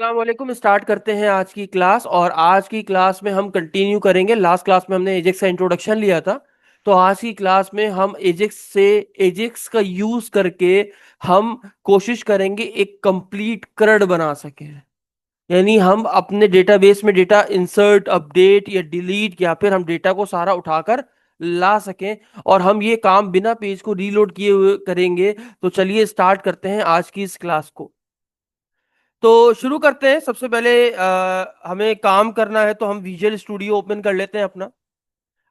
अस्सलाम वालेकुम। स्टार्ट करते हैं आज की क्लास। और आज की क्लास में हम कंटिन्यू करेंगे। लास्ट क्लास में हमने एजेक्स का इंट्रोडक्शन लिया था, तो आज की क्लास में हम एजेक्स का यूज करके हम कोशिश करेंगे एक कंप्लीट करड बना सकें। यानी हम अपने डेटाबेस में डेटा इंसर्ट, अपडेट या डिलीट, या फिर हम डेटा को सारा उठाकर ला सकें। और हम ये काम बिना पेज को रीलोड किए हुए करेंगे। तो चलिए स्टार्ट करते हैं आज की इस क्लास को। तो शुरू करते हैं। सबसे पहले हमें काम करना है, तो हम विजुअल स्टूडियो ओपन कर लेते हैं अपना।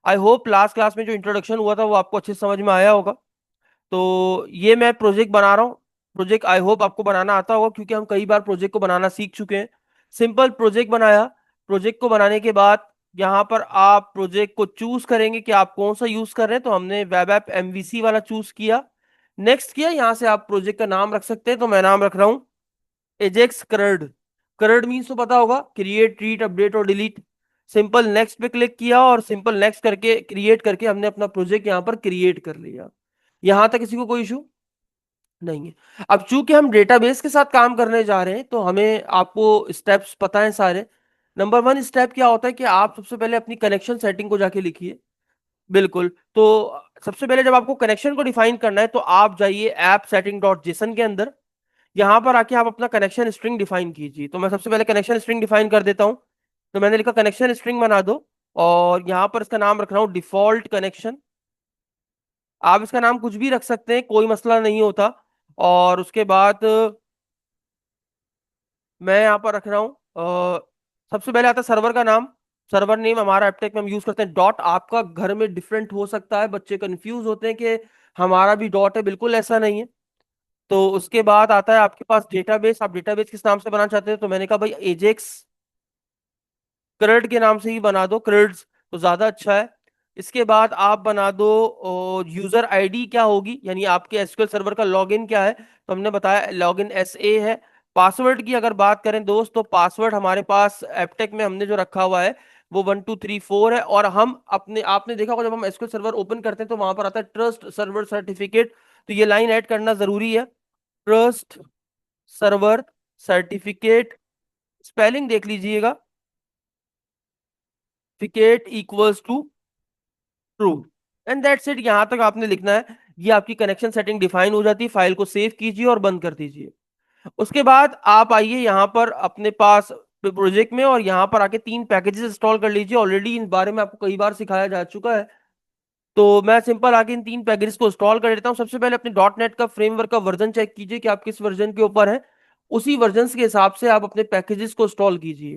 आई होप लास्ट क्लास में जो इंट्रोडक्शन हुआ था वो आपको अच्छे से समझ में आया होगा। तो ये मैं प्रोजेक्ट बना रहा हूँ। प्रोजेक्ट आई होप आपको बनाना आता होगा, क्योंकि हम कई बार प्रोजेक्ट को बनाना सीख चुके हैं। सिंपल प्रोजेक्ट बनाया। प्रोजेक्ट को बनाने के बाद यहाँ पर आप प्रोजेक्ट को चूज करेंगे कि आप कौन सा यूज कर रहे हैं। तो हमने वेब ऐप एमवीसी वाला चूज किया। नेक्स्ट किया, यहाँ से आप प्रोजेक्ट का नाम रख सकते हैं। तो मैं नाम रख रहा हूँ एजेक्स करड। करड मीन्स तो पता होगा, क्रिएट, रीड, अपडेट और डिलीट। सिंपल नेक्स्ट पे क्लिक किया और सिंपल नेक्स्ट करके क्रिएट करके हमने अपना प्रोजेक्ट यहाँ पर क्रिएट कर लिया। यहां तक किसी को कोई इशू नहीं है। अब चूंकि हम डेटाबेस के साथ काम करने जा रहे हैं, तो हमें आपको स्टेप्स पता है सारे। नंबर वन स्टेप क्या होता है कि आप सबसे पहले अपनी कनेक्शन सेटिंग को जाके लिखिए। बिल्कुल। तो सबसे पहले जब आपको कनेक्शन को डिफाइन करना है, तो आप जाइए ऐप सेटिंग डॉट जेसन के अंदर। यहां पर आके आप अपना कनेक्शन स्ट्रिंग डिफाइन कीजिए। तो मैं सबसे पहले कनेक्शन स्ट्रिंग डिफाइन कर देता हूं। तो मैंने लिखा कनेक्शन स्ट्रिंग बना दो। और यहां पर इसका नाम रख रहा हूं डिफॉल्ट कनेक्शन। आप इसका नाम कुछ भी रख सकते हैं, कोई मसला नहीं होता। और उसके बाद मैं यहाँ पर रख रहा हूँ सबसे पहले आता है सर्वर का नाम। सर्वर नेम हमारा एपटेक में हम यूज करते हैं डॉट। आपका घर में डिफरेंट हो सकता है, बच्चे कंफ्यूज होते हैं कि हमारा भी डॉट है। बिल्कुल ऐसा नहीं है। तो उसके बाद आता है आपके पास डेटाबेस। आप डेटाबेस किस नाम से बनाना चाहते हैं? तो मैंने कहा भाई एजेक्स करड के नाम से ही बना दो, करड्स तो ज्यादा अच्छा है। इसके बाद आप बना दो यूजर आईडी क्या होगी, यानी आपके एसक्यूएल सर्वर का लॉगिन क्या है। तो हमने बताया लॉगिन एसए है। पासवर्ड की अगर बात करें दोस्त, तो पासवर्ड हमारे पास एपटेक में हमने जो रखा हुआ है वो 1234 है। और हम अपने आपने देखा होगा जब हम एसक्यूएल सर्वर ओपन करते हैं तो वहां पर आता है ट्रस्ट सर्वर सर्टिफिकेट। तो ये लाइन ऐड करना जरूरी है। ट्रस्ट सर्वर सर्टिफिकेट, स्पेलिंग देख लीजिएगा, फिकेट equals to true. And that's it. यहां तक आपने लिखना है। ये आपकी कनेक्शन सेटिंग डिफाइन हो जाती है। फाइल को सेव कीजिए और बंद कर दीजिए। उसके बाद आप आइए यहाँ पर अपने पास प्रोजेक्ट में, और यहाँ पर आके 3 पैकेजेस इंस्टॉल कर लीजिए। ऑलरेडी इन बारे में आपको कई बार सिखाया जा चुका है। तो मैं सिंपल आके इन 3 पैकेजेस को इंस्टॉल कर देता हूँ। सबसे पहले अपने डॉट नेट का फ्रेमवर्क का वर्जन चेक कीजिए कि आप किस वर्जन के ऊपर है। उसी वर्जन के हिसाब से आप अपने पैकेजेस को इंस्टॉल कीजिए।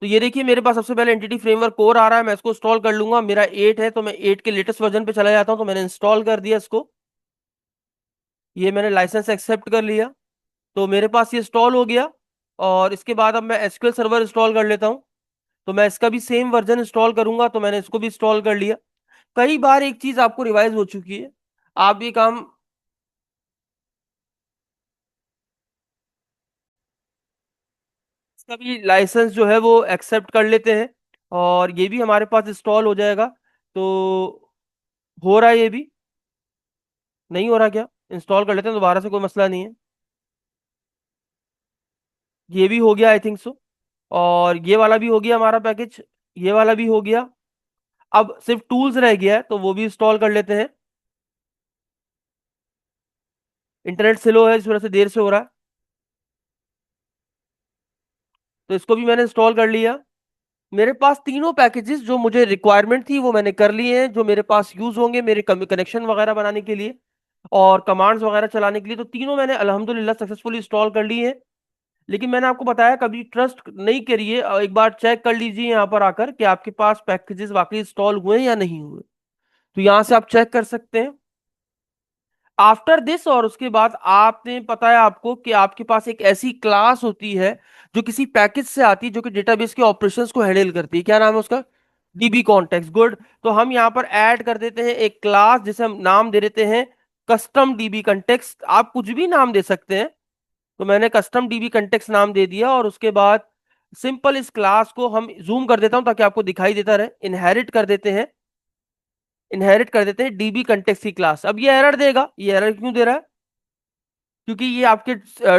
तो ये देखिए मेरे पास सबसे पहले एंटिटी फ्रेमवर्क कोर आ रहा है, मैं इसको इंस्टॉल कर लूंगा। मेरा 8 है, तो मैं 8 के लेटेस्ट वर्जन पे चला जाता हूँ। तो मैंने इंस्टॉल कर दिया इसको। ये मैंने लाइसेंस एक्सेप्ट कर लिया। तो मेरे पास ये इंस्टॉल हो गया। और इसके बाद अब मैं एसक्यूएल सर्वर इंस्टॉल कर लेता हूँ। तो मैं इसका भी सेम वर्जन इंस्टॉल करूंगा। तो मैंने इसको भी इंस्टॉल कर लिया। कई बार एक चीज आपको रिवाइज हो चुकी है, आप ये काम इसका भी लाइसेंस जो है वो एक्सेप्ट कर लेते हैं। और ये भी हमारे पास इंस्टॉल हो जाएगा। तो हो रहा है ये भी। नहीं हो रहा क्या? इंस्टॉल कर लेते हैं दोबारा से, कोई मसला नहीं है। ये भी हो गया आई थिंक सो। और ये वाला भी हो गया हमारा पैकेज। ये वाला भी हो गया। अब सिर्फ टूल्स रह गया है, तो वो भी इंस्टॉल कर लेते हैं। इंटरनेट स्लो है, इस वजह से देर से हो रहा है। तो इसको भी मैंने इंस्टॉल कर लिया। मेरे पास तीनों पैकेजेस जो मुझे रिक्वायरमेंट थी वो मैंने कर लिए हैं, जो मेरे पास यूज होंगे मेरे कनेक्शन वगैरह बनाने के लिए और कमांड्स वगैरह चलाने के लिए। तो तीनों मैंने अल्हम्दुलिल्लाह सक्सेसफुली इंस्टॉल कर लिए हैं। लेकिन मैंने आपको बताया कभी ट्रस्ट नहीं करिए, एक बार चेक कर लीजिए यहाँ पर आकर कि आपके पास पैकेजेस वाकई इंस्टॉल हुए हैं या नहीं हुए। तो यहाँ से आप चेक कर सकते हैं आफ्टर दिस। और उसके बाद आपने पता है आपको कि आपके पास एक ऐसी क्लास होती है जो किसी पैकेज से आती है, जो कि डेटाबेस के ऑपरेशंस को हैंडल करती है। क्या नाम है उसका? DB context. गुड। तो हम यहाँ पर ऐड कर देते हैं एक क्लास जिसे हम नाम दे देते हैं कस्टम डीबी कंटेक्स्ट। आप कुछ भी नाम दे सकते हैं। तो मैंने कस्टम डीबी कंटेक्स्ट नाम दे दिया। और उसके बाद सिंपल इस क्लास को हम जूम कर देता हूं ताकि आपको दिखाई देता रहे। इनहेरिट कर देते हैं। इनहेरिट कर देते हैं डीबी कंटेक्स्ट की क्लास। अब ये एरर देगा। ये एरर क्यों दे रहा है? क्योंकि ये आपके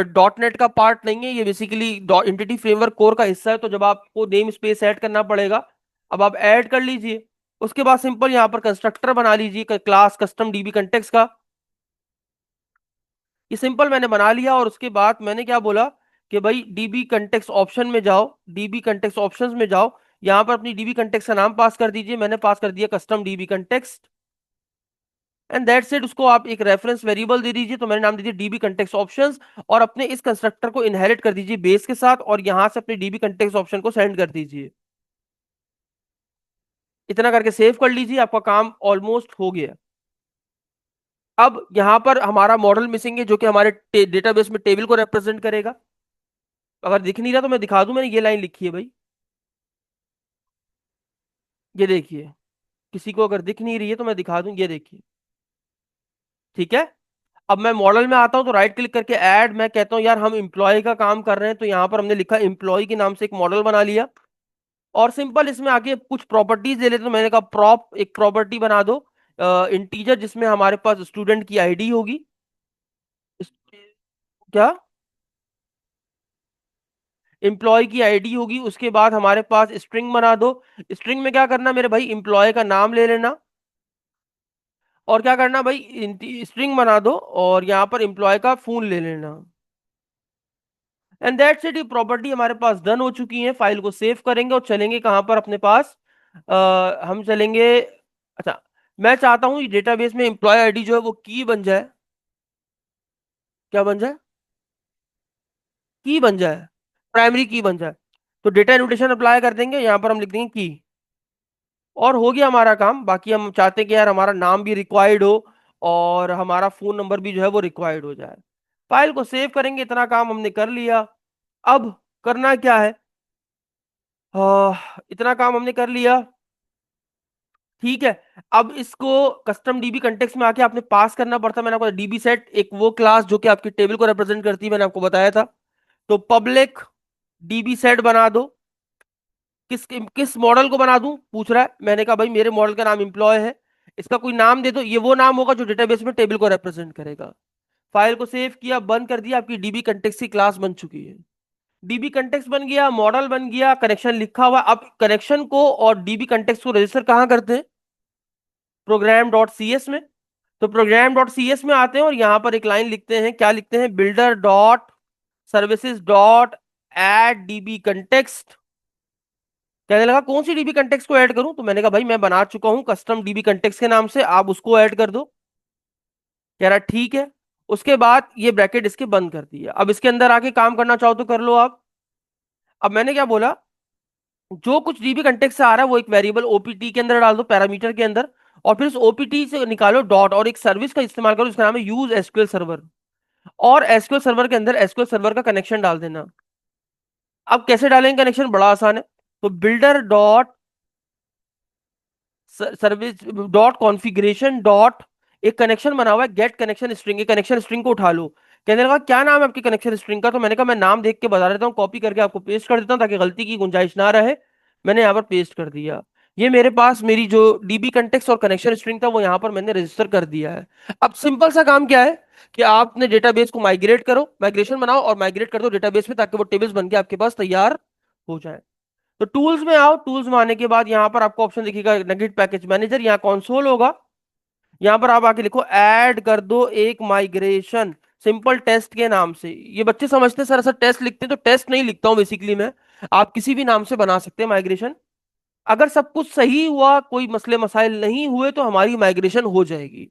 डॉट नेट का पार्ट नहीं है, ये बेसिकली एंटिटी फ्रेमवर्क कोर का हिस्सा है, तो जब आपको नेम स्पेस ऐड करना पड़ेगा। अब आप ऐड कर लीजिए। उसके बाद सिंपल यहाँ पर कंस्ट्रक्टर बना लीजिए क्लास कस्टम डीबी कंटेक्स का। ये सिंपल मैंने बना लिया, और उसके बाद मैंने क्या बोला कि भाई डीबी कंटेक्स ऑप्शन में जाओ, डीबी कंटेक्स ऑप्शंस में जाओ, यहाँ पर अपनी डीबी कंटेक्स का नाम पास कर दीजिए। मैंने पास कर दिया custom dB context, and that's it. उसको आप एक रेफरेंस वेरिएबल दे दीजिए, तो मैंने नाम दे दिया डीबी कंटेक्स ऑप्शंस, और अपने इस कंस्ट्रक्टर को इनहेरिट कर दीजिए बेस के साथ, और यहां से अपने डीबी कंटेक्स ऑप्शन को सेंड कर दीजिए। इतना करके सेव कर लीजिए, आपका काम ऑलमोस्ट हो गया। अब यहां पर हमारा मॉडल मिसिंग है, जो कि हमारे डेटाबेस में टेबल को रिप्रेजेंट करेगा। अगर दिख नहीं रहा तो मैं दिखा दूं, मैंने ये लाइन लिखी है भाई, ये देखिए। किसी को अगर दिख नहीं रही है तो मैं दिखा दूं, ये देखिए। ठीक है। अब मैं मॉडल में आता हूं, तो राइट क्लिक करके ऐड, मैं कहता हूं यार हम इंप्लॉय का काम कर रहे हैं, तो यहां पर हमने लिखा इंप्लॉय के नाम से एक मॉडल बना लिया। और सिंपल इसमें आके कुछ प्रॉपर्टीज दे लेते, तो मैंने कहा प्रॉप एक प्रॉपर्टी बना दो इंटीजर, जिसमें हमारे पास स्टूडेंट की आईडी होगी। इस- क्या? एम्प्लॉय की आईडी होगी। उसके बाद हमारे पास स्ट्रिंग बना दो। स्ट्रिंग में क्या करना मेरे भाई, एम्प्लॉय का नाम ले लेना। और क्या करना भाई, स्ट्रिंग बना दो, और यहाँ पर एम्प्लॉय का फूल ले लेना। And that's it. ये प्रॉपर्टी हमारे पास डन हो चुकी है। फाइल को सेव करेंगे और चलेंगे कहाँ पर अपने पास, हम चलेंगे। अच्छा, मैं चाहता हूँ डेटाबेस में एम्प्लॉय आईडी जो है वो की बन जाए। क्या बन जाए? की बन जाए, प्राइमरी की बन जाए। तो डेटा एनोटेशन अप्लाई कर देंगे, यहाँ पर हम लिख देंगे की। और हो गया हमारा काम। बाकी हम चाहते हैं कि यार हमारा नाम भी रिक्वायर्ड हो, और हमारा फोन नंबर भी जो है वो रिक्वायर्ड हो जाए। फाइल को सेव करेंगे, इतना काम हमने कर लिया। अब करना क्या है, इतना काम हमने कर लिया। ठीक है। अब इसको कस्टम डीबी कंटेक्स्ट में आके आपने पास करना पड़ता है। मैंने आपको डीबी सेट एक वो क्लास जो कि आपकी टेबल को रिप्रेजेंट करती है, मैंने आपको बताया था। तो पब्लिक डीबी सेट बना दो। किस किस मॉडल को बना दूं पूछ रहा है। मैंने कहा भाई मेरे मॉडल का नाम एम्प्लॉय है, इसका कोई नाम दे दो। ये वो नाम होगा जो डेटाबेस में टेबल को रिप्रेजेंट करेगा। फाइल को सेव किया, बंद कर दिया, आपकी डीबी कंटेक्स्ट की क्लास बन चुकी है। डीबी कंटेक्स्ट बन गया, मॉडल बन गया, कनेक्शन लिखा हुआ। अब कनेक्शन को और डीबी कंटेक्स्ट को रजिस्टर कहाँ करते हैं, प्रोग्राम डॉट सी एस में। तो प्रोग्राम डॉट सी एस में आते हैं, और यहां पर एक लाइन लिखते हैं। क्या लिखते हैं, builder dot services dot add DB context. कहने लगा कौन सी डीबी कंटेक्स्ट को ऐड करूं, तो मैंने कहा भाई मैं बना चुका हूं कस्टम डीबी कंटेक्स्ट के नाम से, आप उसको ऐड कर दो। कह रहा ठीक है। उसके बाद ये ब्रैकेट इसके बंद कर दिया। अब इसके अंदर आके काम करना चाहो तो कर लो आप। अब मैंने क्या बोला, जो कुछ डीबी कंटेक्ट से आ रहा है वो एक वेरिएबल ओपीटी के अंदर डाल दो, पैरामीटर के अंदर। और फिर उस ओपीटी से निकालो डॉट, और एक सर्विस का इस्तेमाल करो जिसका नाम है यूज एसक्यूएल सर्वर। और एसक्यूएल सर्वर के अंदर एसक्यूएल सर्वर का कनेक्शन डाल देना। अब कैसे डालेंगे कनेक्शन, बड़ा आसान है। तो builder dot service dot configuration dot, एक कनेक्शन बना हुआ है get connection string, connection string को उठा लो। कहने लगा क्या नाम है आपके कनेक्शन स्ट्रिंग का, तो मैंने कहा मैं नाम देख के बता देता हूँ, कॉपी करके आपको पेस्ट कर देता हूँ ताकि गलती की गुंजाइश ना रहे। मैंने यहाँ पर पेस्ट कर दिया। ये मेरे पास मेरी जो डीबी कंटेक्स और कनेक्शन स्ट्रिंग था वो यहाँ पर मैंने रजिस्टर कर दिया है। अब सिंपल सा काम क्या है कि आपने डेटाबेस को माइग्रेट करो, माइग्रेशन बनाओ और माइग्रेट कर दो डेटाबेस में, ताकि वो टेबल्स बन के आपके पास तैयार हो जाए। तो टूल्स में आओ, टूल्स में आने के बाद यहाँ पर आपको ऑप्शन दिखेगा नेगेट पैकेज मैनेजर, यहाँ कंसोल होगा। यहाँ पर आप आके लिखो ऐड कर दो एक माइग्रेशन सिंपल टेस्ट के नाम से। ये बच्चे समझते हैं सर ऐसा टेस्ट लिखते हैं, तो टेस्ट नहीं लिखता हूँ बेसिकली मैं। आप किसी भी नाम से बना सकते हैं माइग्रेशन। अगर सब कुछ सही हुआ, कोई मसले मसाइल नहीं हुए, तो हमारी माइग्रेशन हो जाएगी।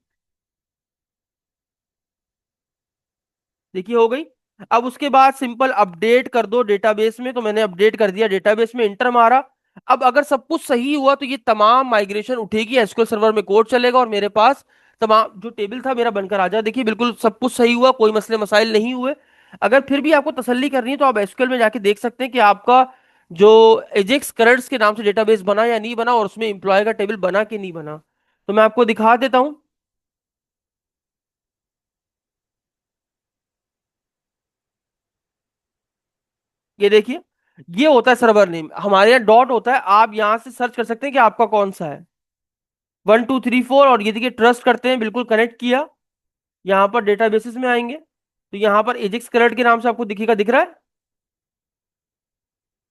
देखिए हो गई। अब उसके बाद सिंपल अपडेट कर दो डेटाबेस में, तो मैंने अपडेट कर दिया डेटाबेस में, इंटर मारा। अब अगर सब कुछ सही हुआ तो ये तमाम माइग्रेशन उठेगी, एसक्यूएल सर्वर में कोड चलेगा, और मेरे पास तमाम जो टेबल था मेरा बनकर आ जाए। देखिए बिल्कुल सब कुछ सही हुआ, कोई मसले मसाइल नहीं हुए। अगर फिर भी आपको तसल्ली करनी है तो आप एसक्यूएल में जाके देख सकते हैं कि आपका जो एजेक्स करंट्स के नाम से डेटाबेस बना या नहीं बना, और उसमें इंप्लॉय का टेबल बना कि नहीं बना। तो मैं आपको दिखा देता हूं। ये देखिए, ये होता है सर्वर नेम, हमारे यहाँ डॉट होता है। आप यहाँ से सर्च कर सकते हैं कि आपका कौन सा है, 1 2 3 4। और ये देखिए ट्रस्ट करते हैं, बिल्कुल कनेक्ट किया। यहाँ पर डेटाबेसेस में आएंगे। तो यहाँ पर एजेक्स क्रेडिट के नाम से आपको दिखेगा, दिख रहा है?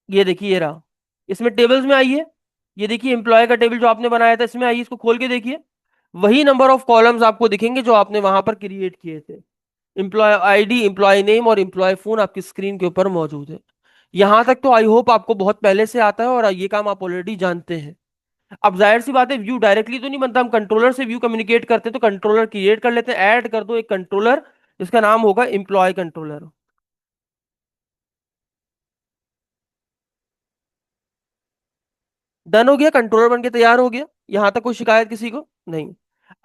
ये देखिए, ये रहा। इसमें टेबल्स में आइए, ये देखिए एम्प्लॉय का टेबल जो आपने बनाया था, इसमें आइए, इसको खोल के देखिए। वही नंबर ऑफ कॉलम्स आपको दिखेंगे जो आपने वहां पर क्रिएट किए थे। एम्प्लॉय आईडी, एम्प्लॉय नेम और एम्प्लॉय फोन आपकी स्क्रीन के ऊपर मौजूद है। यहां तक तो आई होप आपको बहुत पहले से आता है और ये काम आप ऑलरेडी जानते हैं। अब जाहिर सी बात है, व्यू डायरेक्टली तो नहीं बनता, हम कंट्रोलर से व्यू कम्युनिकेट करते हैं, तो कंट्रोलर क्रिएट कर लेते हैं। ऐड कर दो एक कंट्रोलर, जिसका नाम होगा एम्प्लॉय कंट्रोलर। डन हो गया, कंट्रोलर बन के तैयार हो गया। यहां तक कोई शिकायत किसी को नहीं।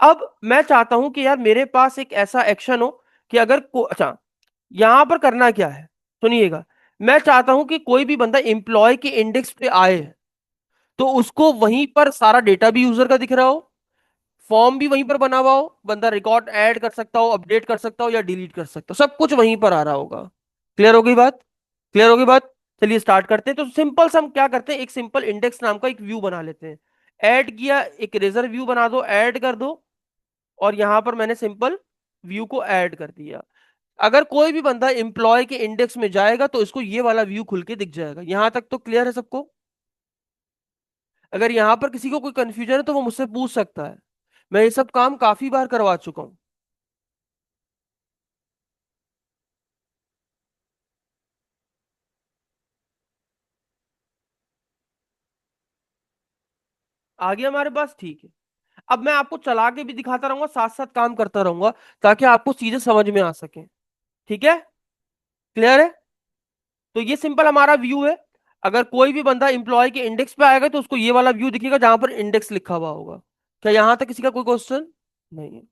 अब मैं चाहता हूं कि यार मेरे पास एक ऐसा एक्शन हो कि अगर अच्छा, यहां पर करना क्या है, सुनिएगा। मैं चाहता हूं कि कोई भी बंदा एम्प्लॉय के इंडेक्स पे आए, तो उसको वहीं पर सारा डेटा भी यूजर का दिख रहा हो, फॉर्म भी वहीं पर बना हुआ हो, बंदा रिकॉर्ड ऐड कर सकता हो, अपडेट कर सकता हो या डिलीट कर सकता हो, सब कुछ वहीं पर आ रहा होगा। क्लियर हो गई बात? क्लियर हो गई बात? चलिए स्टार्ट करते हैं। तो सिंपल से हम क्या करते हैं, एक सिंपल इंडेक्स नाम का एक व्यू बना लेते हैं। ऐड किया, एक रेजर व्यू बना दो, ऐड कर दो। और यहां पर मैंने सिंपल व्यू को ऐड कर दिया। अगर कोई भी बंदा एम्प्लॉय के इंडेक्स में जाएगा तो इसको ये वाला व्यू खुल के दिख जाएगा। यहां तक तो क्लियर है सबको? अगर यहां पर किसी को कोई कंफ्यूजन है तो वो मुझसे पूछ सकता है। मैं ये सब काम काफी बार करवा चुका हूं। आ गया हमारे पास, ठीक है। अब मैं आपको चला के भी दिखाता रहूंगा, साथ साथ काम करता रहूंगा, ताकि आपको चीजें समझ में आ सके। ठीक है? क्लियर है? तो ये सिंपल हमारा व्यू है। अगर कोई भी बंदा इंप्लॉय के इंडेक्स पे आएगा तो उसको ये वाला व्यू दिखेगा जहां पर इंडेक्स लिखा हुआ होगा। क्या यहां तक किसी का कोई क्वेश्चन नहीं है?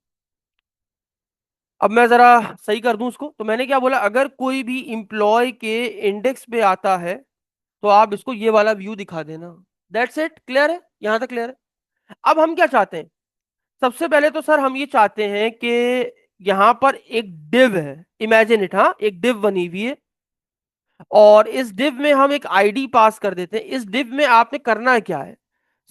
अब मैं जरा सही कर दूं उसको। तो मैंने क्या बोला, अगर कोई भी इंप्लॉय के इंडेक्स पे आता है तो आप इसको ये वाला व्यू दिखा देना। That's it. क्लियर है? यहां तक क्लियर है? अब हम क्या चाहते हैं? सबसे पहले तो सर हम ये चाहते हैं कि यहां पर एक डिव है, इमेजिन इट, हाँ, एक डिव बनी हुई है। और इस डिव में हम एक आईडी पास कर देते हैं। इस डिव में आपने करना क्या है?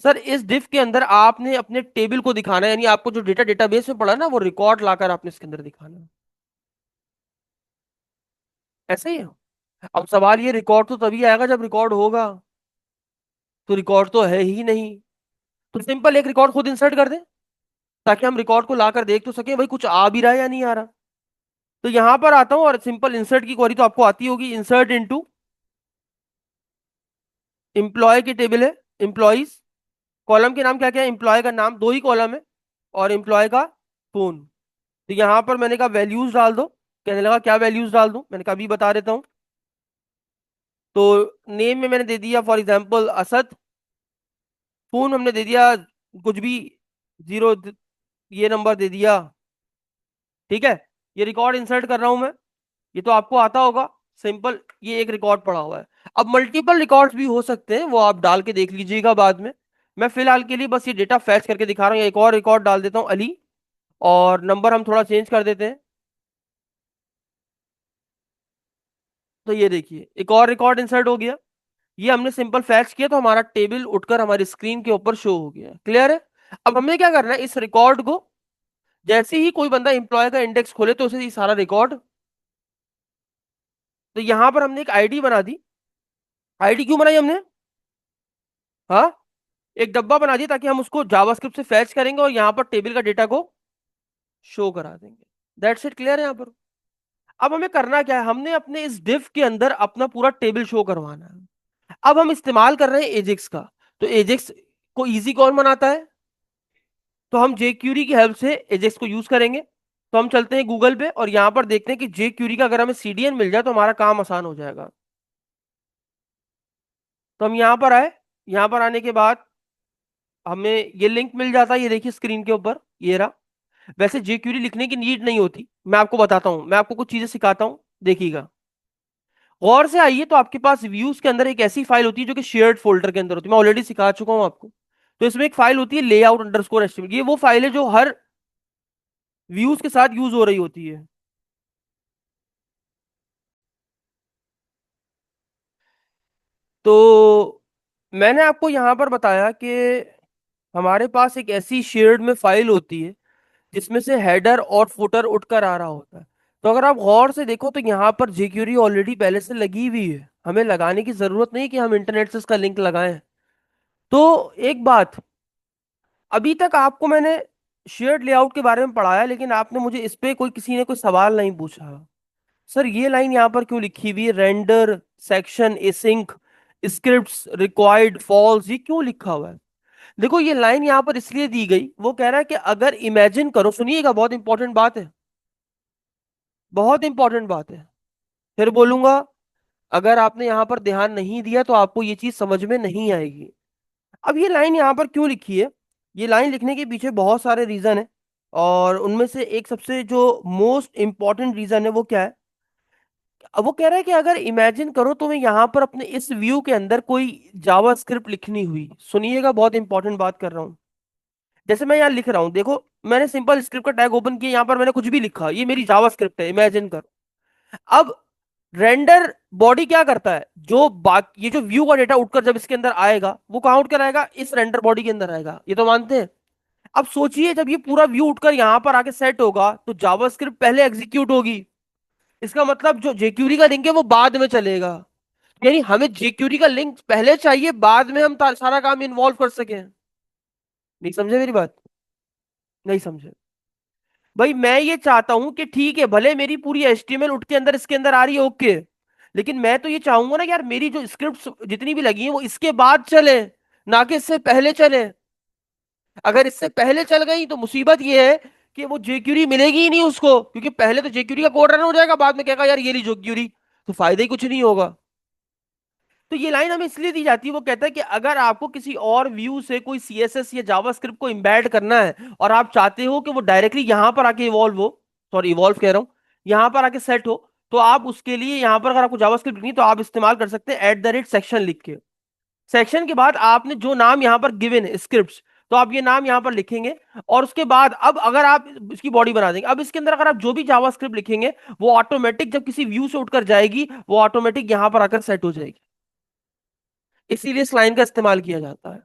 सर इस डिव के अंदर आपने अपने टेबल को दिखाना है, यानी आपको जो डेटा डेटाबेस में पड़ा ना, वो रिकॉर्ड लाकर आपने इसके अंदर दिखाना है। ऐसा ही है। अब सवाल ये, रिकॉर्ड तो तभी आएगा जब रिकॉर्ड होगा। तो रिकॉर्ड तो है ही नहीं। तो सिंपल एक रिकॉर्ड खुद इंसर्ट कर दे, ताकि हम रिकॉर्ड को लाकर देख तो सके भाई कुछ आ भी रहा है या नहीं आ रहा। तो यहां पर आता हूं और सिंपल इंसर्ट की क्वेरी तो आपको आती होगी। इंसर्ट इनटू एम्प्लॉय की टेबल है, एम्प्लॉइज। कॉलम के नाम क्या क्या है? एम्प्लॉय का नाम, दो ही कॉलम है, और एम्प्लॉय का फोन। तो यहां पर मैंने कहा वैल्यूज डाल दो। कहने लगा क्या वैल्यूज डाल दूं? मैंने कहा अभी बता देता हूं। तो नेम में मैंने दे दिया फॉर एग्जांपल असद। फोन हमने दे दिया कुछ भी, जीरो, ये नंबर दे दिया। ठीक है? ये रिकॉर्ड इंसर्ट कर रहा हूं मैं, ये तो आपको आता होगा। सिंपल, ये एक रिकॉर्ड पड़ा हुआ है। अब मल्टीपल रिकॉर्ड्स भी हो सकते हैं, वो आप डाल के देख लीजिएगा बाद में। मैं फिलहाल के लिए बस ये डेटा फैच करके दिखा रहा हूँ। एक और रिकॉर्ड डाल देता हूँ, अली। और नंबर हम थोड़ा चेंज कर देते हैं। तो ये देखिए एक और रिकॉर्ड इंसर्ट हो गया। ये हमने सिंपल फैच किया तो हमारा टेबल उठकर हमारी स्क्रीन के ऊपर शो हो गया। क्लियर है? अब हमें क्या करना है, इस रिकॉर्ड को जैसे ही कोई बंदा एम्प्लॉय का इंडेक्स खोले तो उसे ये सारा रिकॉर्ड। तो यहां पर हमने एक आईडी बना दी। आईडी क्यों बनाई हमने? हाँ, एक डब्बा बना दिया ताकि हम उसको जावास्क्रिप्ट से फैच करेंगे और यहाँ पर टेबल का डेटा को शो करा देंगे। That's it. क्लियर है यहाँ पर? अब हमें करना क्या है, हमने अपने इस डिव के अंदर अपना पूरा टेबल शो करवाना है। अब हम इस्तेमाल कर रहे हैं एजेक्स का। तो एजेक्स को इजी कौन बनाता है? तो हम जेक्यूरी की हेल्प से एजेक्स को यूज करेंगे। तो हम चलते हैं गूगल पे और यहाँ पर देखते हैं कि जेक्यूरी का अगर हमें सीडीएन मिल जाए तो हमारा काम आसान हो जाएगा। तो हम यहाँ पर आए। यहाँ पर आने के बाद हमें ये लिंक मिल जाता है, ये देखिए स्क्रीन के ऊपर, ये रहा। वैसे जेक्यूरी लिखने की नीड नहीं होती, मैं आपको बताता हूं, मैं आपको कुछ चीजें सिखाता हूं, देखिएगा। गौर से आइए, तो आपके पास व्यूज के अंदर एक ऐसी फाइल होती है जो कि शेयर्ड फोल्डर के अंदर होती है। मैं ऑलरेडी सिखा चुका हूं आपको। तो इसमें एक फाइल होती है लेआउट अंडरस्कोर एस्टिमेट। ये वो फाइल है जो हर व्यूज के साथ यूज हो रही होती है। तो मैंने आपको यहां पर बताया कि हमारे पास एक ऐसी शेयर्ड में फाइल होती है जिसमें से हेडर और फुटर उठकर आ रहा होता है। तो अगर आप गौर से देखो तो यहाँ पर jQuery ऑलरेडी पहले से लगी हुई है, हमें लगाने की जरूरत नहीं कि हम इंटरनेट से इसका लिंक लगाएं। तो एक बात, अभी तक आपको मैंने शेयर्ड लेआउट के बारे में पढ़ाया, लेकिन आपने मुझे इस पे कोई किसी ने कोई सवाल नहीं पूछा। सर ये लाइन यहाँ पर क्यों लिखी हुई है, render section async scripts required false, ये क्यों लिखा हुआ है? देखो ये लाइन यहाँ पर इसलिए दी गई, वो कह रहा है कि अगर इमेजिन करो, सुनिएगा बहुत इंपॉर्टेंट बात है, बहुत इंपॉर्टेंट बात है, फिर बोलूंगा। अगर आपने यहां पर ध्यान नहीं दिया तो आपको ये चीज समझ में नहीं आएगी। अब ये लाइन यहां पर क्यों लिखी है, ये लाइन लिखने के पीछे बहुत सारे रीजन है, और उनमें से एक सबसे जो मोस्ट इंपॉर्टेंट रीजन है वो क्या है। अब वो कह रहा है कि अगर इमेजिन करो तुम्हें यहां पर अपने इस व्यू के अंदर कोई जावा स्क्रिप्ट लिखनी हुई, सुनिएगा बहुत इंपॉर्टेंट बात कर रहा हूं। जैसे मैं यहाँ लिख रहा हूँ, देखो मैंने सिंपल स्क्रिप्ट का टैग ओपन किया, यहाँ पर मैंने कुछ भी लिखा, ये मेरी जावा स्क्रिप्ट है, इमेजिन करो। अब रेंडर बॉडी क्या करता है, जो बाकी ये जो व्यू का डेटा उठकर जब इसके अंदर आएगा, वो कहां उठकर आएगा, इस रेंडर बॉडी के अंदर आएगा, ये तो मानते हैं। अब सोचिए जब ये पूरा व्यू उठकर यहां पर आके सेट होगा तो जावास्क्रिप्ट पहले एग्जीक्यूट होगी, इसका मतलब जो जेक्यूरी का लिंक है वो बाद में चलेगा। यानी हमें जेक्यूरी का लिंक पहले चाहिए, बाद में हम सारा काम इन्वॉल्व कर सकें। नहीं समझे मेरी बात? नहीं समझे? भाई मैं ये चाहता हूं कि ठीक है, भले मेरी पूरी एचटीएमएल उठ के अंदर इसके अंदर आ रही है, ओके, लेकिन मैं तो ये चाहूंगा ना कि यार मेरी जो स्क्रिप्ट जितनी भी लगी है वो इसके बाद चले, ना कि इससे पहले चले। अगर इससे पहले चल गई तो मुसीबत ये है कि वो जेक्यूरी मिलेगी ही नहीं उसको, क्योंकि पहले तो जेक्यूरी का कोड रन हो जाएगा, बाद में कहेगा यार ये ली जेक्यूरी, तो फायदा ही कुछ नहीं होगा। तो ये लाइन हमें इसलिए दी जाती है, वो कहता है कि अगर आपको किसी और व्यू से कोई सीएसएस या जावास्क्रिप्ट को एम्बेड करना है और आप चाहते हो कि वो डायरेक्टली यहां पर आके इवॉल्व हो, सॉरी इवॉल्व कह रहा हूं, यहां पर आके सेट हो, तो आप उसके लिए यहां पर अगर आपको जावास्क्रिप्ट लिखनी है, तो आप इस्तेमाल कर सकते हैं @सेक्शन लिख के। सेक्शन के बाद आपने जो नाम यहां पर गिवन है स्क्रिप्ट, तो आप ये नाम यहां पर लिखेंगे। और उसके बाद अब अगर आप इसकी बॉडी बना देंगे, अब इसके अंदर अगर आप जो भी जावास्क्रिप्ट लिखेंगे वो ऑटोमेटिक जब किसी व्यू से उठकर जाएगी, वो ऑटोमेटिक यहां पर आकर सेट हो जाएगी। इसीलिए इस लाइन का इस्तेमाल किया जाता है।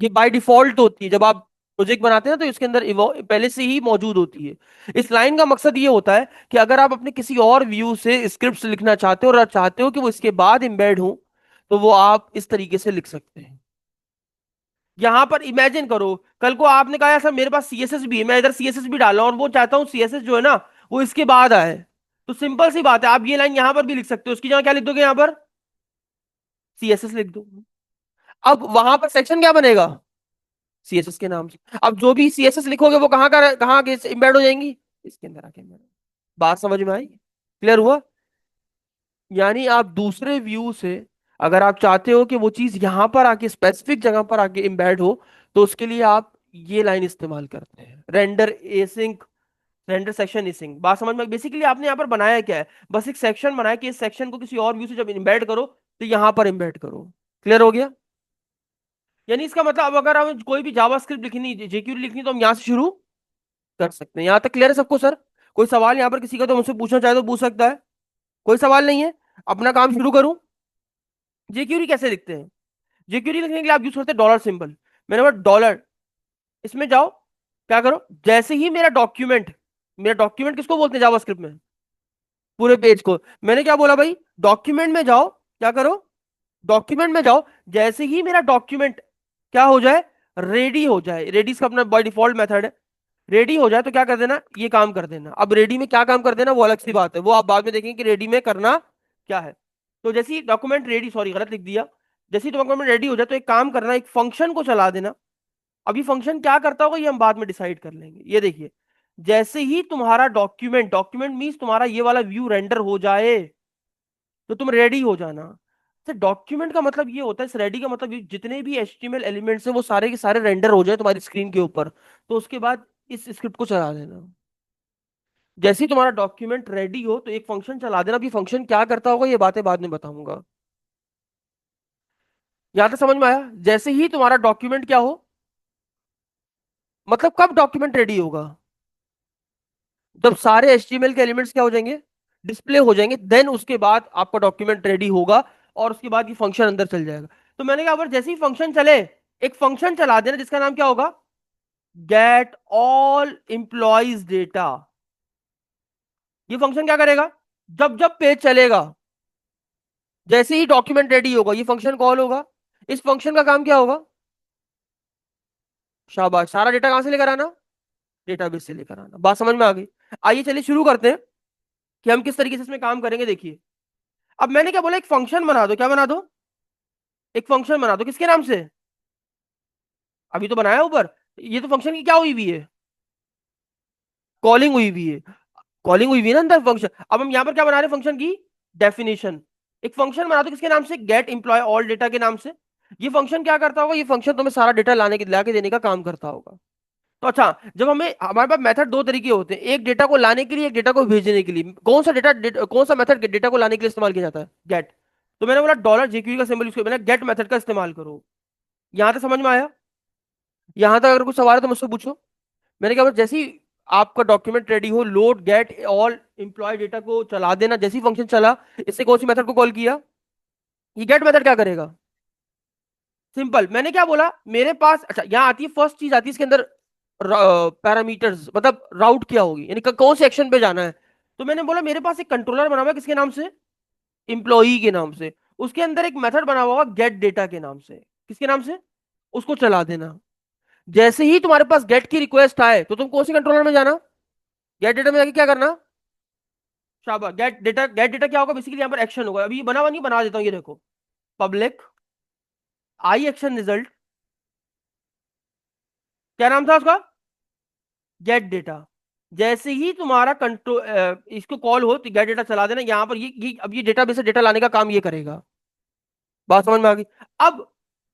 ये बाय डिफॉल्ट होती है, जब आप प्रोजेक्ट बनाते हैं तो इसके अंदर पहले से ही मौजूद होती है। इस लाइन का मकसद ये होता है कि अगर आप अपने किसी और व्यू से स्क्रिप्ट लिखना चाहते हो और आप चाहते हो कि वो इसके बाद एम्बेड हो, तो वो आप इस तरीके से लिख सकते हैं। यहां पर इमेजिन करो, कल को आपने कहा सर मेरे पास सीएसएस भी है, मैं इधर सीएसएस भी डाला और वो चाहता हूँ सीएसएस जो है ना वो इसके बाद आए, तो सिंपल सी बात है, आप ये लाइन यहां पर भी लिख सकते हो, उसकी जगह क्या लिख दोगे, यहां पर सीएसएस लिख दो। अब वहां पर सेक्शन क्या बनेगा, सीएसएस के नाम से। अब जो भी सीएसएस लिखोगे वो कहाँ के एम्बेड हो जाएंगी, इसके अंदर आके embed। बात समझ में आई, क्लियर हुआ? यानी आप दूसरे व्यू से अगर आप चाहते हो कि वो चीज यहां पर आके स्पेसिफिक जगह पर आके एम्बेड हो, तो उसके लिए आप ये लाइन इस्तेमाल करते हैं, render async, render section async. बात समझ में? बेसिकली आपने यहाँ पर बनाया क्या है, बस एक सेक्शन बनाया कि इस सेक्शन को किसी और व्यू से जब एम्बेड करो तो यहां पर एम्बेड करो। क्लियर हो गया? यानी इसका मतलब अब अगर हमें कोई भी जावास्क्रिप्ट लिखनी, जेक्यूरी लिखनी, तो हम यहां से शुरू कर सकते हैं। यहां तक क्लियर है सबको सर? कोई सवाल यहां पर किसी का तो मुझसे पूछना चाहे तो पूछ सकता है। कोई सवाल नहीं है? अपना काम शुरू करूं। जेक्यूरी कैसे लिखते हैं? जेक्यूरी लिखने के लिए आप यूज करते हैं डॉलर सिंबल। मैंने बोला डॉलर, इसमें जाओ, क्या करो, जैसे ही मेरा डॉक्यूमेंट, मेरा डॉक्यूमेंट किसको बोलते हैं जावास्क्रिप्ट में, पूरे पेज को, मैंने क्या बोला भाई, डॉक्यूमेंट में जाओ, क्या करो, डॉक्यूमेंट में जाओ, जैसे ही मेरा डॉक्यूमेंट क्या हो जाए, रेडी हो जाए, रेडी इसका अपना बाय डिफॉल्ट मेथड है, रेडी हो जाए तो क्या कर देना, ये काम कर देना। अब रेडी में क्या काम कर देना वो अलग सी बात है, वो आप बाद में देखेंगे कि रेडी में करना क्या है। तो जैसे ही डॉक्यूमेंट रेडी, सॉरी गलत लिख दिया, जैसे ही डॉक्यूमेंट रेडी हो जाए तो एक काम करना, एक फंक्शन को चला देना। अभी फंक्शन क्या करता होगा ये हम बाद में डिसाइड कर लेंगे। ये देखिए, जैसे ही तुम्हारा डॉक्यूमेंट, डॉक्यूमेंट मीन्स तुम्हारा ये वाला व्यू रेंडर हो जाए तो तुम रेडी हो जाना। डॉक्यूमेंट का मतलब ये होता है, इस रेडी का मतलब जितने भी एचटीएमएल एलिमेंट्स हैं वो सारे के सारे रेंडर हो जाए तुम्हारी स्क्रीन के ऊपर, तो उसके बाद इस स्क्रिप्ट को चला देना। जैसे ही तुम्हारा डॉक्यूमेंट रेडी हो तो एक फंक्शन चला देना। अभी फंक्शन क्या करता होगा ये बातें बाद में बताऊंगा। यहां तक समझ में आया? जैसे ही तुम्हारा डॉक्यूमेंट क्या हो, मतलब कब डॉक्यूमेंट रेडी होगा, जब सारे एचटीएमएल के एलिमेंट्स क्या हो जाएंगे, डिस्प्ले हो जाएंगे, देन उसके बाद आपका डॉक्यूमेंट रेडी होगा, और उसके बाद ये फंक्शन अंदर चल जाएगा। तो मैंने कहा जैसे ही फंक्शन चले, एक फंक्शन चला देना जिसका नाम क्या होगा, गेट ऑल एम्प्लॉइज डेटा। ये फंक्शन क्या करेगा, जब जब पेज चलेगा, जैसे ही डॉक्यूमेंट रेडी होगा, ये फंक्शन कॉल होगा। इस फंक्शन का काम क्या होगा, शाबाश, सारा डेटा कहां से लेकर आना, डेटाबेस से लेकर आना। बात समझ में आ गई। आइए चलिए शुरू करते हैं कि हम किस तरीके से इसमें काम करेंगे। देखिए, अब मैंने क्या बोला, एक फंक्शन बना दो। क्या बना दो, एक फंक्शन बना दो, किसके नाम से, अभी तो बनाया ऊपर। ये तो फंक्शन की क्या हुई हुई है, कॉलिंग हुई हुई है, कॉलिंग हुई हुई है ना अंदर फंक्शन। अब हम यहाँ पर क्या बना रहे हैं, फंक्शन की डेफिनेशन। एक फंक्शन बना दो किसके नाम से, गेट एम्प्लॉय ऑल डेटा के नाम से। ये फंक्शन क्या करता होगा, ये फंक्शन तुम्हें सारा डेटा लाके देने का काम करता होगा। तो अच्छा, जब हमें, हमारे पास मेथड दो तरीके होते हैं, एक डेटा को लाने के लिए, एक डेटा को भेजने के लिए। कौन सा कौन सा मेथड डेटा को लाने के लिए इस्तेमाल किया जाता है, गेट। तो मैंने बोला डॉलर जेक्यू का सिंबल यूज कर, मैंने गेट मेथड का इस्तेमाल करो। यहां तक समझ में आया, यहां तक अगर कुछ सवाल है तो मुझसे पूछो। मैंने क्या बोला, जैसे ही आपका डॉक्यूमेंट रेडी हो, load get all employ data को चला देना। जैसे ही फंक्शन चला, इससे कौन सी मेथड को कॉल किया, ये गेट मेथड क्या करेगा, सिंपल। मैंने क्या बोला, मेरे पास, अच्छा यहाँ आती है फर्स्ट चीज, आती है इसके अंदर पैरामीटर्स, मतलब राउट क्या होगी, यानी कौन से एक्शन पे जाना है। तो मैंने बोला मेरे पास एक कंट्रोलर बना हुआ है, किसके नाम से, एम्प्लॉई के नाम से। उसके अंदर एक मेथड बना हुआ होगा गेट डेटा के नाम से, किसके नाम से, उसको चला देना। जैसे ही तुम्हारे पास गेट की रिक्वेस्ट आए, तो तुम कौन से कंट्रोलर में जाना, गेट डेटा में जाके क्या करना, शाबाश, गेट डेटा क्या होगा, बेसिकली यहाँ पर एक्शन होगा। अभी ये बना हुआ नहीं, बना देता हूँ, ये देखो, पब्लिक आई एक्शन रिजल्ट, क्या नाम था उसका, गेट डेटा। जैसे ही तुम्हारा कंट्रोल इसको कॉल हो, तो गेट डेटा चला देना यहां पर। ये अब ये डेटाबेस से डेटा लाने का काम ये करेगा। बात समझ में आ गई। अब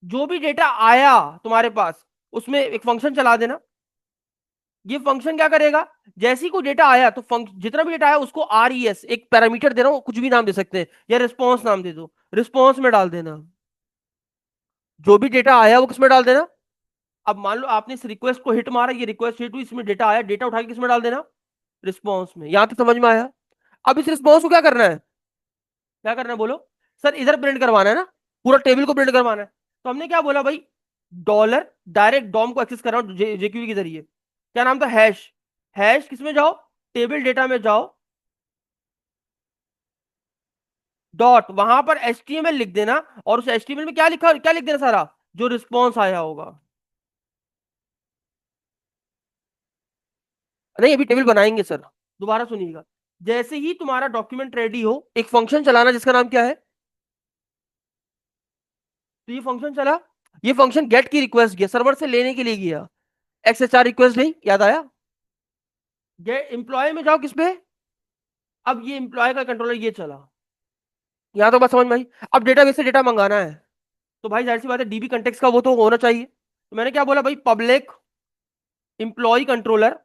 जो भी डेटा आया तुम्हारे पास, उसमें एक फंक्शन चला देना। ये फंक्शन क्या करेगा, जैसे ही कोई डेटा आया, तो जितना भी डेटा आया उसको आर ई एस, एक पैरामीटर दे रहा हूं, कुछ भी नाम दे सकते हैं, या रिस्पॉन्स नाम दे दो, रिस्पॉन्स में डाल देना। जो भी डेटा आया वो किसमें डाल देना। अब मान लो आपने इस रिक्वेस्ट को हिट मारा, ये रिक्वेस्ट हिट हुई, इसमें डेटा आया, डेटा उठा के किसमें डाल देना, रिस्पॉन्स में। यहां तक समझ में आया। अब इस रिस्पॉन्स को क्या करना है, क्या करना है बोलो, सर इधर प्रिंट करवाना है ना, पूरा टेबल को प्रिंट करवाना है। तो हमने क्या बोला भाई, डॉलर डायरेक्ट डॉम को एक्सेस कर रहा हूं जेक्यू के जरिए। क्या नाम था, हैश। हैश किसमें जाओ, टेबल डेटा में जाओ, डॉट, वहां पर एचटीएमएल लिख देना। और उस एचटीएमएल में क्या लिखा, क्या लिख देना सारा, जो रिस्पॉन्स आया होगा। नहीं, अभी टेबल बनाएंगे सर, दोबारा सुनिएगा। जैसे ही तुम्हारा डॉक्यूमेंट रेडी हो, एक फंक्शन चलाना जिसका नाम क्या है, तो ये फंक्शन चला। ये फंक्शन गेट की रिक्वेस्ट गया, सर्वर से लेने के लिए गया, एक्सएचआर रिक्वेस्ट नहीं, याद आया। गेट एम्प्लॉय में जाओ, किस पे, अब ये एम्प्लॉय का कंट्रोलर ये चला। यहां तो बस समझ में आई। अब डेटाबेस से डेटा मंगाना है, तो भाई जाहिर सी बात है, डीबी कंटेक्स का वो तो होना चाहिए। तो मैंने क्या बोला भाई, पब्लिक एम्प्लॉय कंट्रोलर।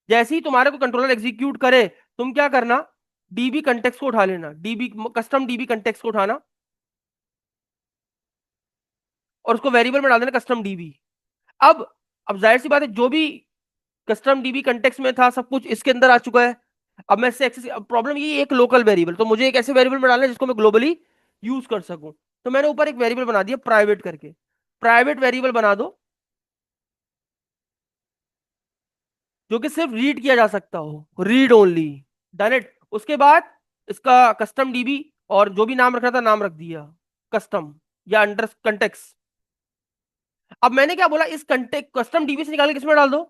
जैसे ही तुम्हारे को कंट्रोलर एग्जीक्यूट करे, तुम क्या करना, डीबी कंटेक्स को उठा लेना, डीबी कस्टम डीबी कंटेक्स को उठाना, और उसको वेरिएबल में डाल देना कस्टम डीबी। अब अब जाहिर सी बात है, जो भी कस्टम डीबी कंटेक्स में था, सब कुछ इसके अंदर आ चुका है। अब मैं इससे एक्सेस, अब प्रॉब्लम ये एक लोकल वेरिएबल, तो मुझे एक ऐसे वेरिएबल में डालना है जिसको मैं ग्लोबली यूज कर सकूं। तो मैंने ऊपर एक वेरिएबल बना दिया प्राइवेट करके, प्राइवेट वेरिएबल बना दो, जो कि सिर्फ रीड किया जा सकता हो, रीड ओनली, डायरेक्ट। उसके बाद इसका कस्टम डीबी, और जो भी नाम रखना था नाम रख दिया, कस्टम या अंडर कंटेक्स। अब मैंने क्या बोला, इस कंटेक्ट कस्टम डीबी से निकाल के किसमें डाल दो,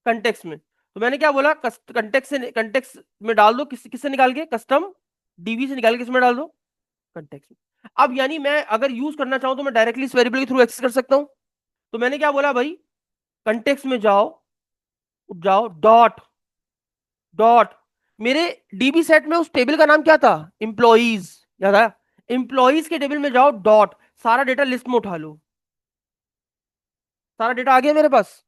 कंटेक्स में। तो मैंने क्या बोला, कंटेक्स में डाल दो, किससे निकाल के, कस्टम डीबी से निकाल के किसमें डाल दो, कंटेक्स में। अब यानी मैं अगर यूज करना चाहूं, तो मैं डायरेक्टली इस वेरिएबल के थ्रू एक्सेस कर सकता हूं। तो मैंने क्या बोला भाई, कंटेक्स में जाओ, जाओ डॉट, डॉट, मेरे डीबी सेट में उस टेबल का नाम क्या था, इंप्लॉइज, याद आया, इंप्लॉइज के टेबल में जाओ, डॉट, सारा डेटा लिस्ट में उठा लो। सारा डेटा आ गया मेरे पास।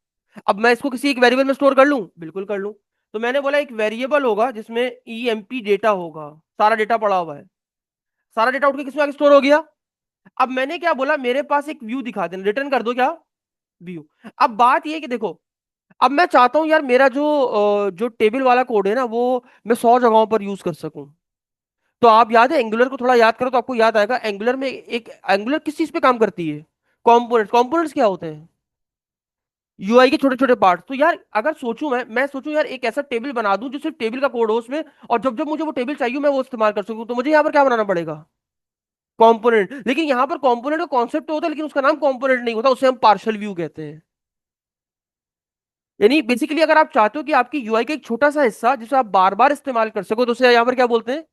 अब मैं इसको किसी एक वेरिएबल में स्टोर कर लूं, बिल्कुल कर लूं। तो मैंने बोला एक वेरिएबल होगा जिसमें ईएमपी डेटा होगा, सारा डेटा पड़ा हुआ है। सारा डेटा उठ के किसमें आके स्टोर हो गया। अब मैंने क्या बोला, मेरे पास एक व्यू दिखा देना, रिटर्न कर दो क्या, व्यू। अब बात ये है कि देखो, अब मैं चाहता हूं यार, मेरा जो टेबल वाला कोड है ना, वो मैं 100 जगहों पर यूज कर सकूं। तो आप याद है एंगुलर को थोड़ा याद करो, तो आपको याद आएगा एंगुलर में, एक एंगुलर किस चीज पे काम करती है, कॉम्पोनेंट्स। कॉम्पोनेंट्स क्या होते हैं, यूआई के छोटे छोटे पार्ट। तो यार अगर सोचूं, मैं सोचूं यार एक ऐसा टेबल बना दूं जो सिर्फ टेबल का कोड हो उसमें, और जब जब मुझे वो टेबल चाहिए मैं वो इस्तेमाल कर सकूं, तो मुझे यहाँ पर क्या बनाना पड़ेगा? कंपोनेंट। लेकिन यहाँ पर कंपोनेंट का कॉन्सेप्ट तो होता है, लेकिन उसका नाम कंपोनेंट नहीं होता, उसे हम पार्शियल व्यू कहते हैं। यानी बेसिकली अगर आप चाहते हो कि आपकी यूआई का एक छोटा सा हिस्सा जिसे आप बार बार इस्तेमाल कर सको, तो उसे यहाँ पर क्या बोलते हैं?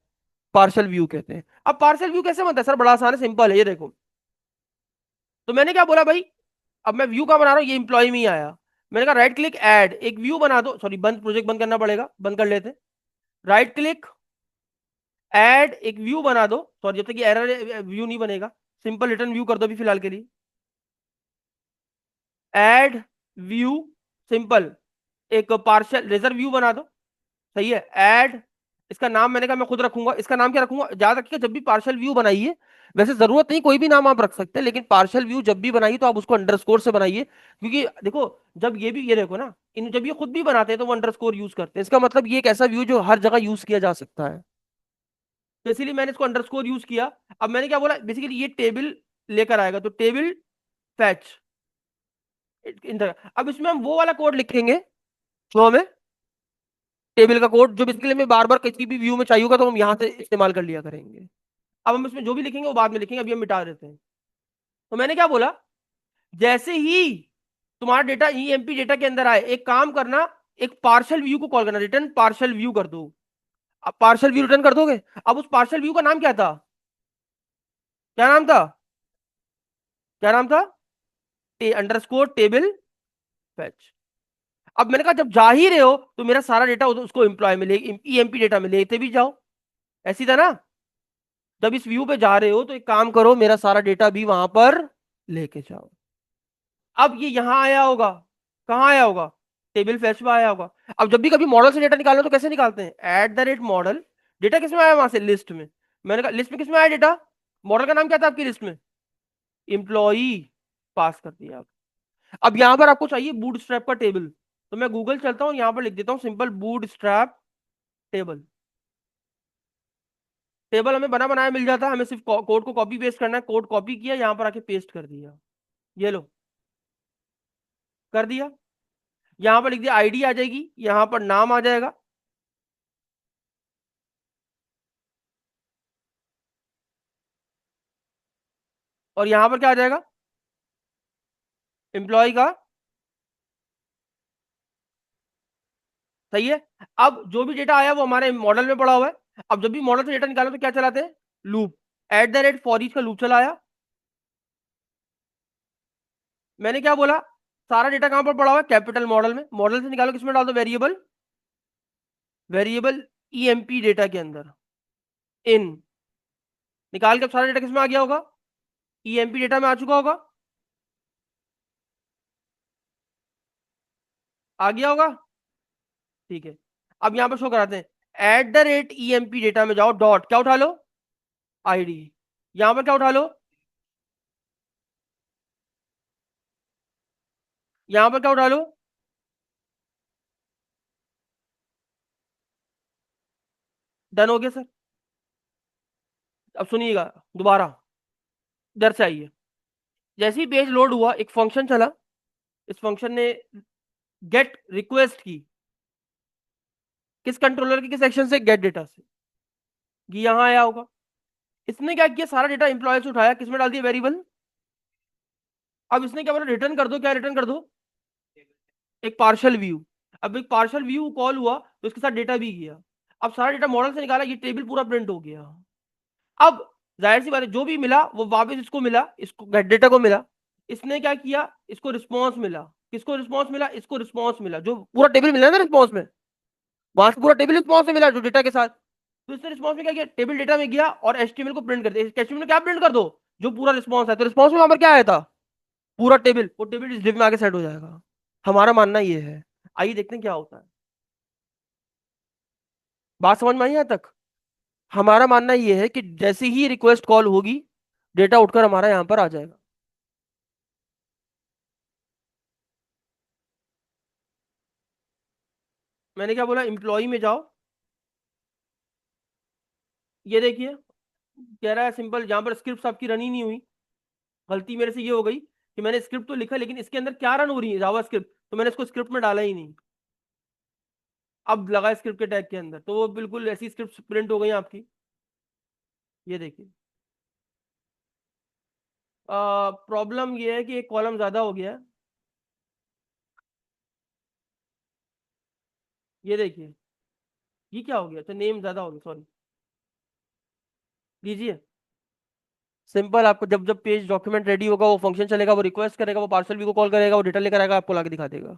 पार्शियल व्यू कहते हैं। अब पार्शियल व्यू कैसे बनता है सर? बड़ा आसान है, सिंपल है, ये देखो। तो मैंने क्या बोला भाई, अब मैं व्यू का बना रहा हूँ, ये इंप्लॉय में ही आया। मैंने कहा राइट क्लिक ऐड एक व्यू बना दो, सॉरी बंद, प्रोजेक्ट बंद करना पड़ेगा, बंद कर लेते। राइट क्लिक ऐड एक व्यू बना दो, सॉरी जब तक ये एरर व्यू नहीं बनेगा, सिंपल रिटर्न व्यू कर दो अभी फिलहाल के लिए। ऐड व्यू, सिंपल एक पार्शियल रिजर्व व्यू बना दो। सही है, ऐड, इसका नाम मैंने कहा मैं खुद रखूंगा, इसका नाम क्या रखूंगा? याद रखिएगा जब भी पार्शियल व्यू बनाइए, वैसे जरूरत नहीं कोई भी नाम आप रख सकते हैं, लेकिन पार्शियल व्यू जब भी बनाइए तो आप उसको अंडरस्कोर से बनाइए, क्योंकि देखो जब ये भी, ये देखो ना, इन जब ये खुद भी बनाते हैं तो वो अंडरस्कोर यूज करते हैं, इसका मतलब ये एक ऐसा व्यू जो हर जगह यूज किया जा सकता है। तो इसीलिए मैंने इसको अंडरस्कोर यूज किया। अब मैंने क्या बोला, बेसिकली ये टेबल लेकर आएगा, तो टेबल फैच अब इसमें हम वो वाला कोड लिखेंगे जो हमें टेबल का कोड, जो बेसिकली हमें बार बार किसी भी व्यू में चाहिए होगा तो हम यहाँ से इस्तेमाल कर लिया करेंगे। अब हम इसमें जो भी लिखेंगे वो बाद में लिखेंगे, अभी हम मिटा देते हैं। तो मैंने क्या बोला, जैसे ही तुम्हारा डेटा ईएमपी डेटा के अंदर आए, एक काम करना, एक पार्शियल व्यू को कॉल करना, रिटर्न पार्शियल व्यू कर दो। अब पार्शियल व्यू रिटर्न कर दोगे। अब उस पार्शियल व्यू का नाम क्या था? क्या नाम था? क्या नाम था? Underscore table fetch. अब मैंने कहा जब जा ही रहे हो तो मेरा सारा डेटा उसको एम्प्लॉय में ले, ईएमपी डेटा में लेते भी जाओ। ऐसी था ना? जब इस व्यू पे जा रहे हो तो एक काम करो, मेरा सारा डेटा भी वहां पर लेके जाओ। अब ये यहां आया होगा, कहाँ आया होगा? टेबल फैच में आया होगा। अब जब भी कभी मॉडल से डेटा निकालना तो कैसे निकालते हैं? At the rate model, data किसमें आया? वहां से लिस्ट में। मैंने कहा लिस्ट में किसमें आया डेटा? मॉडल का नाम क्या था आपकी लिस्ट में? एम्प्लॉई, पास कर दिया आप। अब यहां पर आपको चाहिए बूटस्ट्रैप का टेबल, तो मैं गूगल चलता हूँ, यहां पर लिख देता हूँ सिंपल बूटस्ट्रैप टेबल। टेबल हमें बना बनाया मिल जाता है, हमें सिर्फ कोड को कॉपी पेस्ट करना है, कोड कॉपी किया यहां पर आके पेस्ट कर दिया। ये लो, कर दिया। यहां पर लिख दिया आईडी आ जाएगी, यहां पर नाम आ जाएगा, और यहां पर क्या आ जाएगा? एम्प्लॉय का। सही है। अब जो भी डेटा आया वो हमारे मॉडल में पड़ा हुआ है। अब जब भी मॉडल से डेटा निकालो तो क्या चलाते हैं? Loop. At the rate for each का लूप चलाया। मैंने क्या बोला, सारा डेटा कहां पर पड़ा हुआ है? कैपिटल मॉडल में। मॉडल से निकालो, किसमें डाल दो? वेरिएबल, वेरिएबल ईएमपी डेटा के अंदर, इन। निकाल के अब सारा डेटा किसमें आ गया होगा? ईएमपी डेटा में आ चुका होगा, आ गया होगा। ठीक है। अब यहां पर शो कराते हैं, at the rate EMP data में जाओ, डॉट क्या उठा लो? आईडी। यहां पर क्या उठा लो? यहां पर क्या उठा लो? डन हो गया सर। अब सुनिएगा दोबारा, इधर से आइए। जैसे ही पेज लोड हुआ एक फंक्शन चला, इस फंक्शन ने गेट रिक्वेस्ट की, किस कंट्रोलर के किस सेक्शन से? गेट डेटा से। ये यहां आया होगा। इसने क्या किया, सारा डेटा एम्प्लॉय से उठाया, किसमें डाल दिया? वेरिएबल। अब इसने क्या बोला? रिटर्न कर दो। क्या रिटर्न कर दो? एक पार्शियल व्यू। अब एक पार्शियल व्यू कॉल हुआ तो इसके साथ डेटा भी गया। अब सारा डेटा मॉडल से निकाला, ये टेबल पूरा प्रिंट हो गया। अब जाहिर सी बात है जो भी मिला वो वापस इसको मिला, इसको गेट डेटा को मिला। इसने क्या किया, इसको रिस्पॉन्स मिला। किसको रिस्पॉन्स मिला? इसको रिस्पॉन्स मिला, जो पूरा टेबल मिला ना रिस्पॉन्स में, वहां से पूरा टेबल रिस्पॉन्स में मिला जो डेटा के साथ। तो इसने रिस्पॉन्स में क्या किया? टेबल डेटा में गया और एचटीएमएल को प्रिंट कर दिया। एचटीएमएल में क्या प्रिंट कर दो? जो पूरा रिस्पॉन्स है। तो रिस्पॉन्स में वहां पर क्या आया था? पूरा टेबल। वो टेबल इस डिव में आके सेट हो जाएगा। हमारा मानना ये है। आइए देखते हैं क्या होता है। बात समझ में आई यहाँ तक? हमारा मानना ये है कि जैसे ही रिक्वेस्ट कॉल होगी, डेटा उठकर हमारा यहाँ पर आ जाएगा। मैंने क्या बोला? एम्प्लॉय में जाओ, ये देखिए, कह रहा है सिंपल, जहां पर स्क्रिप्ट आपकी रन ही नहीं हुई, गलती मेरे से ये हो गई कि मैंने स्क्रिप्ट तो लिखा लेकिन इसके अंदर क्या रन हो रही है, जावा स्क्रिप्ट, तो मैंने इसको स्क्रिप्ट में डाला ही नहीं। अब लगा स्क्रिप्ट के टैग के अंदर, तो वो बिल्कुल ऐसी स्क्रिप्ट प्रिंट हो गई आपकी। ये देखिए, प्रॉब्लम ये है कि एक कॉलम ज्यादा हो गया है। ये देखिए, ये क्या हो गया, तो नेम ज्यादा हो गया, सॉरी। लीजिए, सिंपल, आपको जब जब पेज डॉक्यूमेंट रेडी होगा वो फंक्शन चलेगा, वो रिक्वेस्ट करेगा, वो पार्सल भी को कॉल करेगा, वो डेटा लेकर आएगा, आपको लाके दिखा देगा।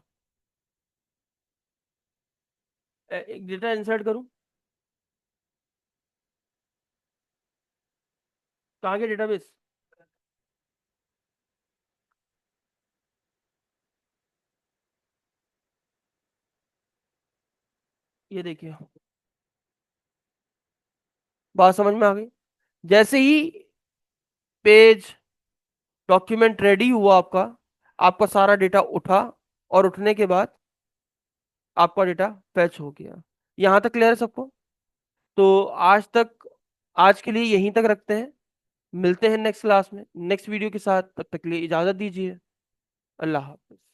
एक डेटा इंसर्ट करूं, कहाँ के डेटाबेस? ये देखिए, बात समझ में आ गई। जैसे ही पेज डॉक्यूमेंट रेडी हुआ आपका, आपका सारा डेटा उठा, और उठने के बाद आपका डेटा फैच हो गया। यहां तक क्लियर है सबको? तो आज तक, आज के लिए यहीं तक रखते हैं। मिलते हैं नेक्स्ट क्लास में नेक्स्ट वीडियो के साथ, तब तक के लिए इजाजत दीजिए। अल्लाह हाफ़िज़।